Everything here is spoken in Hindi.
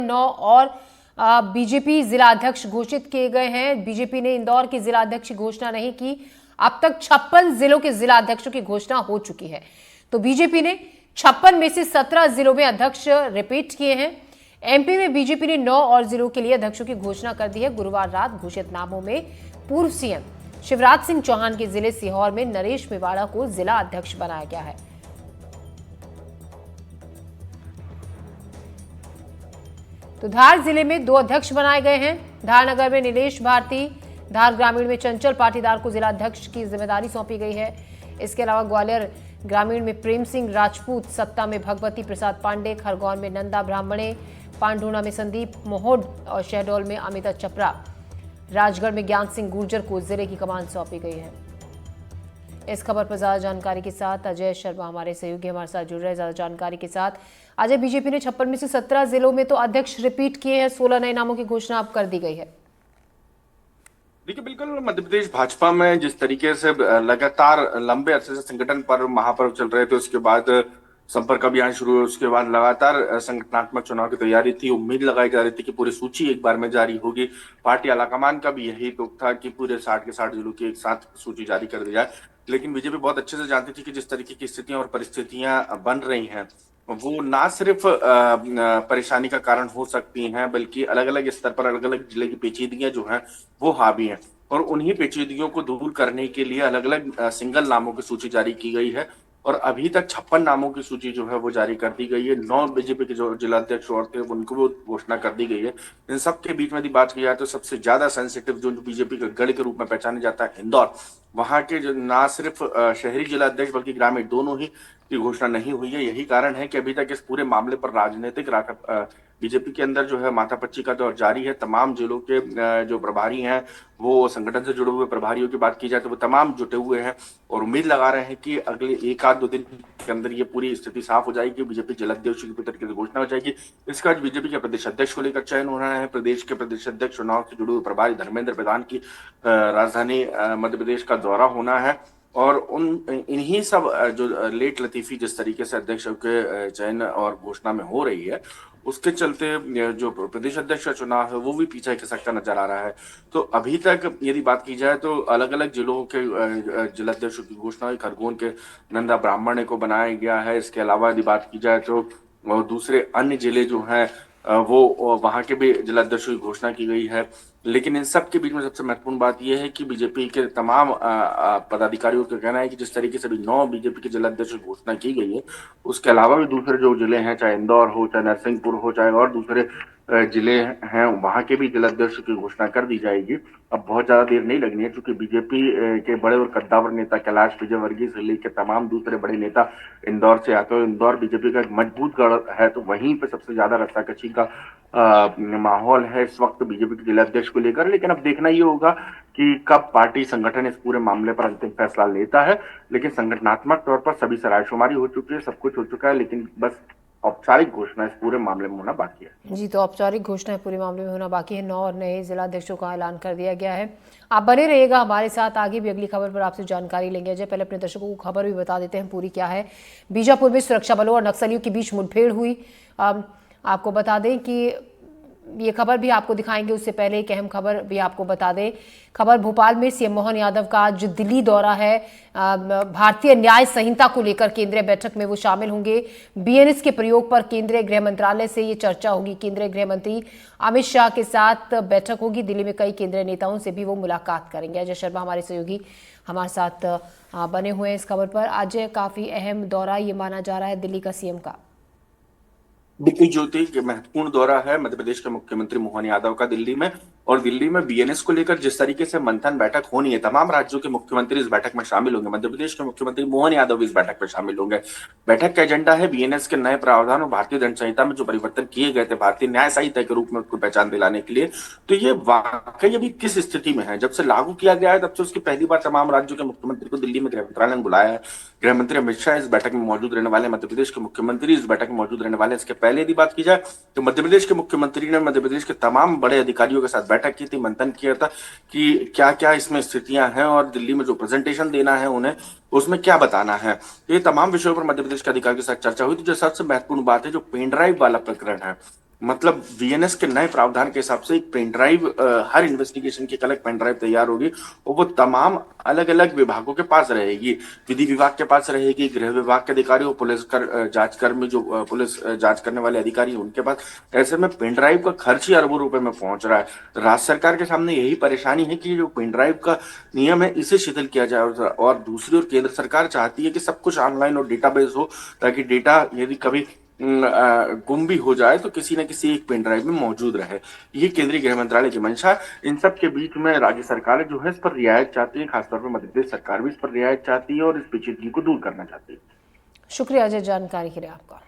9 और बीजेपी जिला अध्यक्ष घोषित किए गए हैं। बीजेपी ने इंदौर के जिला अध्यक्ष की घोषणा नहीं की। अब तक 56 जिलों के जिला अध्यक्षों की घोषणा हो चुकी है। तो बीजेपी ने 56 में से 17 जिलों में अध्यक्ष रिपीट किए हैं। एमपी में बीजेपी ने 9 और जिलों के लिए अध्यक्षों की घोषणा कर दी है। गुरुवार रात घोषित नामों में पूर्व सीएम शिवराज सिंह चौहान के जिले सीहोर में नरेश मेवाड़ा को जिला अध्यक्ष बनाया गया है। तो धार जिले में 2 अध्यक्ष बनाए गए हैं। धार नगर में नीलेश भारती, धार ग्रामीण में चंचल पाटीदार को जिला अध्यक्ष की जिम्मेदारी सौंपी गई है। इसके अलावा ग्वालियर ग्रामीण में प्रेम सिंह राजपूत, सत्ता में भगवती प्रसाद पांडे, खरगोन में नंदा ब्राह्मणे, पांडुना में संदीप मोहोड और शहडोल में अमिता चपरा, राजगढ़ में ज्ञान सिंह गुर्जर को जिले की कमान सौंपी गई है। इस खबर पर ज्यादा जानकारी के साथ अजय शर्मा हमारे सहयोगी हमारे साथ जुड़ रहे हैं। ज्यादा जानकारी के साथ अजय, बीजेपी ने 56 में से 17 जिलों में तो अध्यक्ष रिपीट किए हैं, 16 नए नामों की घोषणा अब कर दी गई है। देखिए, बिल्कुल मध्य प्रदेश भाजपा में जिस तरीके से लगातार लंबे अरसे से संगठन पर महापर्व चल रहे थे, उसके बाद संपर्क अभियान शुरू हुए, उसके बाद लगातार संगठनात्मक चुनाव की तैयारी थी। उम्मीद लगाई जा रही थी कि पूरी सूची एक बार में जारी होगी। पार्टी आलाकमान का भी यही तुक था कि पूरे 60 के 60 जिलों की एक साथ सूची जारी कर दी जाए। लेकिन बीजेपी बहुत अच्छे से जानती थी कि जिस तरीके की स्थितियां और परिस्थितियां बन रही हैं, वो ना सिर्फ परेशानी का कारण हो सकती हैं, बल्कि अलग अलग स्तर पर अलग अलग जिले की पेचीदगियां जो हैं वो हावी हैं। और उन्हीं पेचीदगियों को दूर करने के लिए अलग अलग सिंगल नामों की सूची जारी की गई है। और अभी तक 56 नामों की सूची जो है वो जारी कर दी गई है। 9 बीजेपी के जो जिला अध्यक्ष और थे उनको वो घोषणा कर दी गई है। इन सबके बीच में यदि बात की जाए तो सबसे ज्यादा सेंसिटिव जो बीजेपी का गढ़ के रूप में पहचाना जाता है इंदौर, वहां के जो ना सिर्फ शहरी जिला अध्यक्ष बल्कि ग्रामीण दोनों ही की घोषणा नहीं हुई है। यही कारण है कि अभी तक इस पूरे मामले पर राजनीतिक बीजेपी के अंदर जो है माथापच्ची का दौर जारी है। तमाम जिलों के जो प्रभारी हैं, वो संगठन से जुड़े हुए प्रभारियों की बात की जाए तो वो तमाम जुटे हुए हैं और उम्मीद लगा रहे हैं कि अगले 1-2 दिन के अंदर ये पूरी स्थिति साफ हो जाएगी। बीजेपी जिलाध्यक्ष की तरीके से घोषणा हो जाएगी। इसका आज बीजेपी के प्रदेश अध्यक्ष को लेकर चयन होना है। प्रदेश के प्रदेश अध्यक्ष चुनाव से जुड़े हुए प्रभारी धर्मेंद्र प्रधान की राजधानी मध्य प्रदेश का दौरा होना है। और इन्हीं सब जो लेट लतीफी जिस तरीके से अध्यक्षों के चयन और घोषणा में हो रही है, उसके चलते जो प्रदेश अध्यक्ष का चुनाव है वो भी पीछे खिसकता नजर आ रहा है। तो अभी तक यदि बात की जाए तो अलग अलग जिलों के जिलाध्यक्षों की घोषणा हुई। खरगोन के नंदा ब्राह्मणे को बनाया गया है। इसके अलावा यदि बात की जाए तो दूसरे अन्य जिले जो हैं वो वहां के भी जिलाध्यक्षों की घोषणा की गई है। लेकिन इन सब के बीच में सबसे महत्वपूर्ण बात यह है कि बीजेपी के तमाम पदाधिकारियों का कहना है कि जिस तरीके से भी 9 बीजेपी के जिलाध्यक्ष की घोषणा की गई है, उसके अलावा भी दूसरे जो जिले हैं, चाहे इंदौर हो, चाहे नरसिंहपुर हो, चाहे और दूसरे जिले हैं, वहां के भी जिलाध्यक्ष की घोषणा कर दी जाएगी। अब बहुत ज्यादा देर नहीं लगनी है, क्योंकि बीजेपी के बड़े और कद्दावर नेता कैलाश विजयवर्गीय से लेकर तमाम दूसरे बड़े नेता इंदौर से आते हैं। इंदौर बीजेपी का एक मजबूत गढ़ है, तो वहीं पे सबसे ज्यादा रस्साकशी का माहौल है इस वक्त बीजेपी के जिलाध्यक्ष को लेकर। लेकिन अब देखना ये होगा कि कब पार्टी संगठन इस पूरे मामले पर अंतिम फैसला लेता है। लेकिन संगठनात्मक तौर पर सभी सरायशुमारी हो चुकी है, सब कुछ हो चुका है, लेकिन बस औपचारिक घोषणा इस पूरे मामले में होना बाकी है। जी, तो औपचारिक घोषणा पूरे मामले में होना बाकी है। 9 और नए जिलाध्यक्षों का ऐलान कर दिया गया है। आप बने रहिएगा हमारे साथ, आगे भी अगली खबर पर आपसे जानकारी लेंगे। अजय, पहले अपने दर्शकों को खबर भी बता देते हैं पूरी क्या है। बीजापुर में सुरक्षा बलों और नक्सलियों के बीच मुठभेड़ हुई। आपको बता दें कि ये खबर भी आपको दिखाएंगे, उससे पहले एक अहम खबर भी आपको बता दें। खबर भोपाल में सीएम मोहन यादव का आज दिल्ली दौरा है। भारतीय न्याय संहिता को लेकर केंद्रीय बैठक में वो शामिल होंगे। बीएनएस के प्रयोग पर केंद्रीय गृह मंत्रालय से ये चर्चा होगी। केंद्रीय गृह मंत्री अमित शाह के साथ बैठक होगी। दिल्ली में कई केंद्रीय नेताओं से भी वो मुलाकात करेंगे। अजय शर्मा हमारे सहयोगी हमारे साथ बने हुए हैं इस खबर पर। अजय, काफी अहम दौरा ये माना जा रहा है दिल्ली का सीएम का। बिल्कुल ज्योति, महत्वपूर्ण दौरा है मध्य प्रदेश के मुख्यमंत्री मोहन यादव का दिल्ली में। और दिल्ली में बीएनएस को लेकर जिस तरीके से मंथन बैठक होनी है, तमाम राज्यों के मुख्यमंत्री इस बैठक में शामिल होंगे। मध्य प्रदेश के मुख्यमंत्री मोहन यादव भी इस बैठक में शामिल होंगे। बैठक का एजेंडा है बीएनएस के नए प्रावधान और भारतीय दंड संहिता में जो परिवर्तन किए गए थे भारतीय न्याय संहिता के रूप में उसको पहचान दिलाने के लिए। तो ये वाकई अभी किस स्थिति में है, जब से लागू किया गया है तब से उसकी पहली बार तमाम राज्यों के मुख्यमंत्री को दिल्ली में गृह मंत्रालय ने बुलाया है। गृह मंत्री अमित शाह इस बैठक में मौजूद रहने वाले, मध्य प्रदेश के मुख्यमंत्री इस बैठक में मौजूद रहने वाले। इसके पहले यदि बात की जाए तो मध्य प्रदेश के मुख्यमंत्री ने मध्य प्रदेश के तमाम बड़े अधिकारियों के साथ बैठक की थी, मंथन किया था कि क्या क्या इसमें स्थितियां हैं और दिल्ली में जो प्रेजेंटेशन देना है उन्हें, उसमें क्या बताना है। ये तमाम विषयों पर मध्य प्रदेश के अधिकारियों के साथ चर्चा हुई। तो जो सबसे महत्वपूर्ण बात है, जो पेन ड्राइव वाला प्रकरण है, मतलब वीएनएस के नए प्रावधान के हिसाब से एक पेन ड्राइव हर इन्वेस्टिगेशन की एक अलग पेन ड्राइव तैयार होगी और वो तमाम अलग अलग विभागों के पास रहेगी। विधि विभाग के पास रहेगी, गृह विभाग के अधिकारी और पुलिस जांच कर्मी जो पुलिस जांच करने वाले अधिकारी हैं उनके पास। ऐसे में पेन ड्राइव का खर्च ही अरबों रुपए में पहुंच रहा है। राज्य सरकार के सामने यही परेशानी है कि जो पेन ड्राइव का नियम है इसे शिथिल किया जाए और दूसरी ओर केंद्र सरकार चाहती है कि सब कुछ ऑनलाइन और डेटाबेस हो, ताकि डेटा यदि कभी गुम भी हो जाए तो किसी न किसी एक पेन ड्राइव में मौजूद रहे। ये केंद्रीय गृह मंत्रालय की मंशा है। इन सब के बीच में राज्य सरकार जो है इस पर रियायत चाहती है, खासतौर पर मध्य प्रदेश सरकार भी इस पर रियायत चाहती है और इस पेचीदगी को दूर करना चाहती है। शुक्रिया अजय जानकारी के लिए आपका।